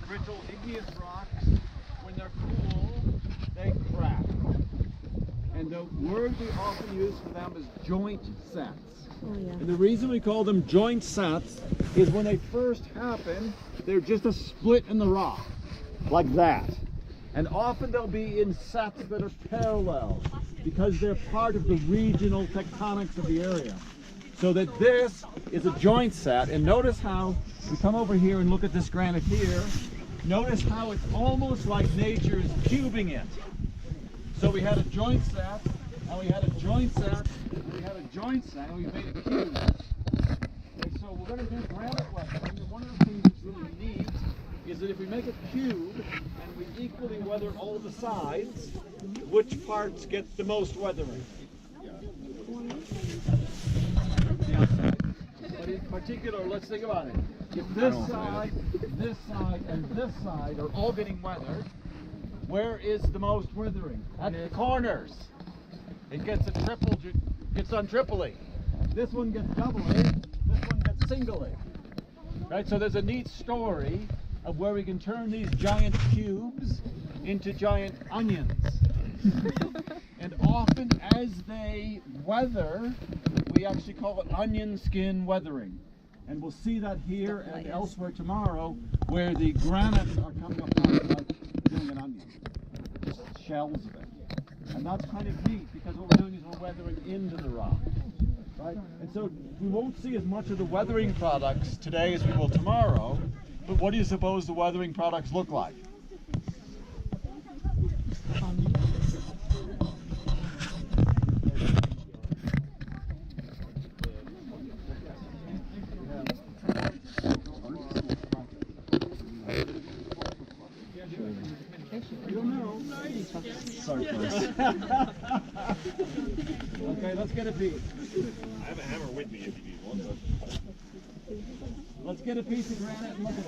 brittle igneous rocks, when they're cool, they crack. And the word we often use for them is joint sets. Oh, yeah. And the reason we call them joint sets is when they first happen, they're just a split in the rock, like that. And often they'll be in sets that are parallel because they're part of the regional tectonics of the area. So that this is a joint set, and notice how we come over here and look at this granite here. Notice how it's almost like nature is cubing it. So we had a joint set, and we had a joint set, and we had a joint set, and we made a cube. Okay, so we're going to do granite weathering, and one of the things that's really neat is that if we make a cube and we equally weather all the sides, which parts get the most weathering? The outside. But in particular, let's think about it. If this side, and this side are all getting weathered, where is the most weathering? At the corners. It gets gets on triply. This one gets doubly, this one gets singly. Right? So there's a neat story of where we can turn these giant cubes into giant onions. And often as they weather, we actually call it onion skin weathering. And we'll see that here and elsewhere tomorrow, where the granites are coming apart like doing an onion. Just shells of it. And that's kind of neat because what we're doing is we're weathering into the rock. Right? And so we won't see as much of the weathering products today as we will tomorrow, but what do you suppose the weathering products look like? Okay, let's get a piece. I have a hammer with me if you need one. Let's get a piece of granite and look at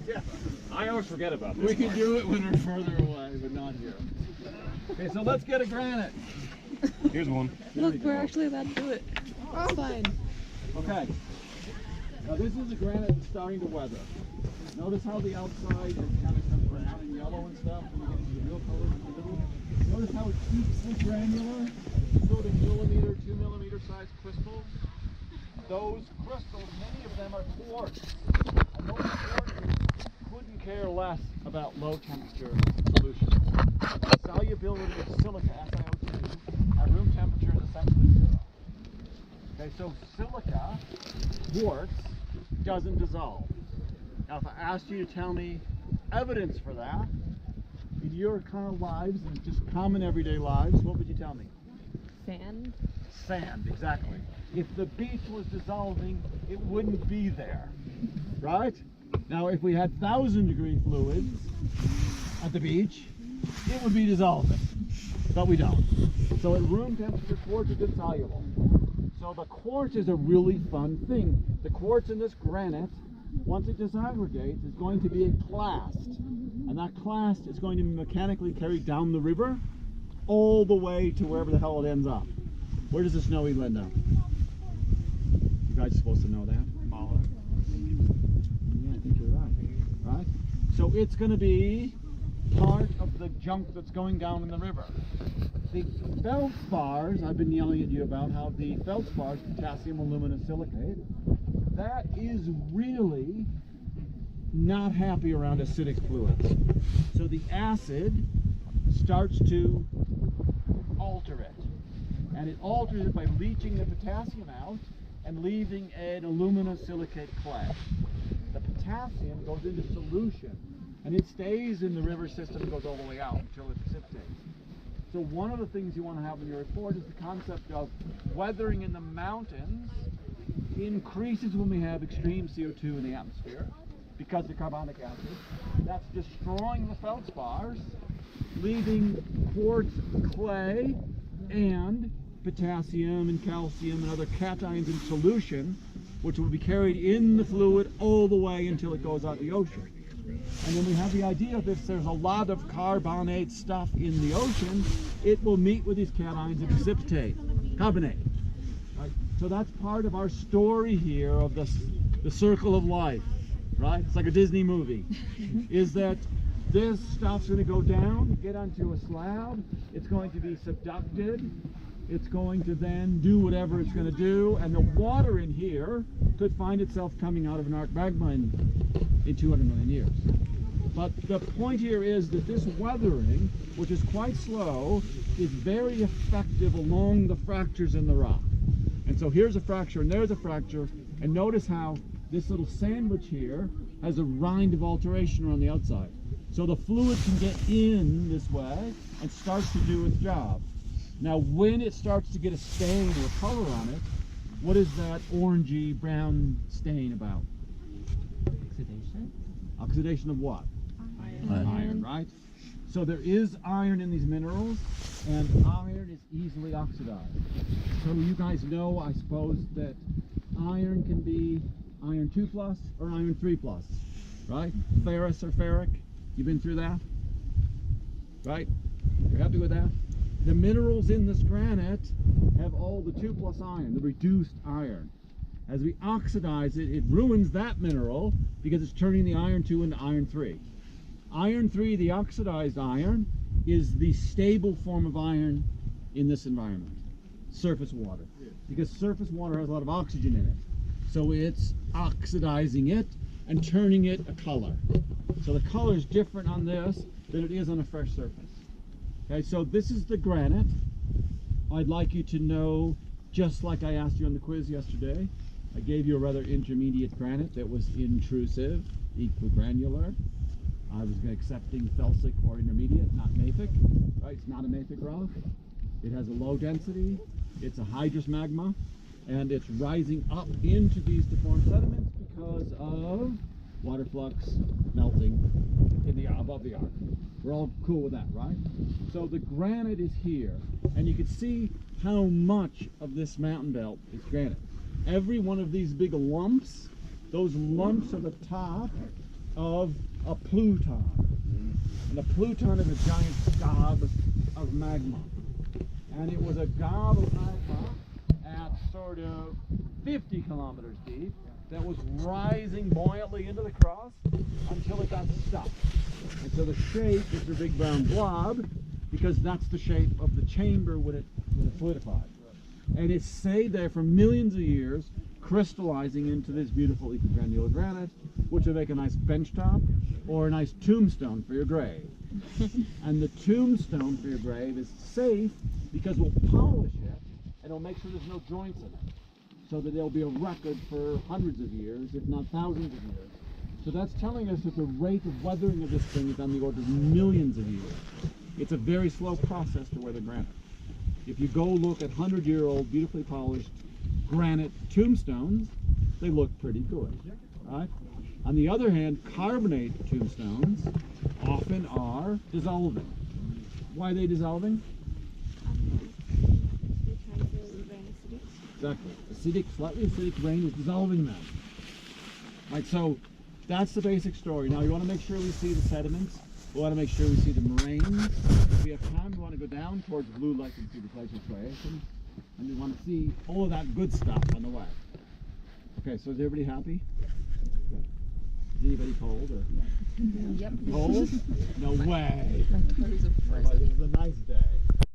it. I always forget about this. We can do it when we're further away, but not here. Okay, so let's get a granite. Here's one. Look, we're actually allowed to do it. It's fine. Okay. Now this is the granite that's starting to weather. Notice how the outside is kind of some brown and yellow and stuff when you get into the real colors in the middle. Notice how it keeps this granular, sort of millimeter, 2 millimeter size crystals. Those crystals, many of them are quartz. And those quartzes couldn't care less about low temperature solutions. The solubility of silica, SiO2, at room temperature is essentially zero. Okay, so silica, quartz, doesn't dissolve. Now, if I asked you to tell me evidence for that, in your kind of lives, and just common everyday lives, what would you tell me? Sand. Sand, exactly. If the beach was dissolving, it wouldn't be there, right? Now, if we had 1,000-degree fluids at the beach, it would be dissolving, but we don't. So at room temperature, quartz is insoluble. So the quartz is a really fun thing. The quartz in this granite, once it disaggregates, is going to be a clast. And that clast is going to be mechanically carried down the river all the way to wherever the hell it ends up. Where does the snowy end up? You guys are supposed to know that. Yeah, I think you're right. Right? So it's going to be part of the junk that's going down in the river. The feldspars, I've been yelling at you about how the feldspars, potassium aluminosilicate, that is really not happy around acidic fluids. So the acid starts to alter it. And it alters it by leaching the potassium out and leaving an aluminosilicate clay. The potassium goes into solution and it stays in the river system and goes all the way out until it precipitates. So one of the things you want to have in your report is the concept of weathering in the mountains increases when we have extreme CO2 in the atmosphere because of carbonic acid. That's destroying the feldspars, leaving quartz, clay, and potassium and calcium and other cations in solution, which will be carried in the fluid all the way until it goes out the ocean. And then we have the idea of if there's a lot of carbonate stuff in the ocean, it will meet with these cations and precipitate, carbonate. Right? So that's part of our story here of the circle of life, right? It's like a Disney movie. Is that this stuff's going to go down, get onto a slab, it's going to be subducted, it's going to then do whatever it's going to do, and the water in here could find itself coming out of an arc magma in 200 million years. But the point here is that this weathering, which is quite slow, is very effective along the fractures in the rock. And so here's a fracture and there's a fracture, and notice how this little sandwich here has a rind of alteration around the outside. So the fluid can get in this way and starts to do its job. Now when it starts to get a stain or a color on it, what is that orangey brown stain about? Oxidation? Oxidation of what? Iron, right? So there is iron in these minerals, and iron is easily oxidized. So you guys know, I suppose, that iron can be iron 2+ or iron 3+, right? Ferrous or ferric. You've been through that? Right? You're happy with that? The minerals in this granite have all the 2+ iron, the reduced iron. As we oxidize it, it ruins that mineral because it's turning the iron 2 into iron 3. Iron 3, the oxidized iron, is the stable form of iron in this environment. Surface water. Because surface water has a lot of oxygen in it. So it's oxidizing it and turning it a color. So the color is different on this than it is on a fresh surface. Okay, so this is the granite. I'd like you to know, just like I asked you on the quiz yesterday, I gave you a rather intermediate granite that was intrusive, equigranular. I was accepting felsic or intermediate, not mafic. Right? It's not a mafic rock. It has a low density. It's a hydrous magma, and it's rising up into these deformed sediments because of water flux melting in the above the arc. We're all cool with that, right? So the granite is here, and you can see how much of this mountain belt is granite. Every one of these big lumps, those lumps are the top of a pluton. And a pluton is a giant gob of magma. And it was a gob of magma at sort of 50 kilometers deep that was rising buoyantly into the crust until it got stuck. And so the shape is a big brown blob because that's the shape of the chamber when it solidified. And it stayed there for millions of years, crystallizing into this beautiful equigranular granite, which will make a nice bench top or a nice tombstone for your grave. And the tombstone for your grave is safe because we'll polish it and it'll make sure there's no joints in it, so that there'll be a record for hundreds of years, if not thousands of years. So that's telling us that the rate of weathering of this thing is on the order of millions of years. It's a very slow process to weather granite. If you go look at 100-year-old, beautifully polished granite tombstones, they look pretty good, right? On the other hand, carbonate tombstones often are dissolving. Why are they dissolving? They're trying to rain acidic. Exactly. Slightly acidic rain is dissolving them. Right, so that's the basic story. Now you want to make sure we see the sediments. We want to make sure we see the moraines. If we have time, we want to go down towards the blue lake and see the glacial striations. And we want to see all of that good stuff on the way. Okay, so is everybody happy? Good. Is anybody cold? Or? Yep. Cold? No way. My toes are frozen. This is a nice day.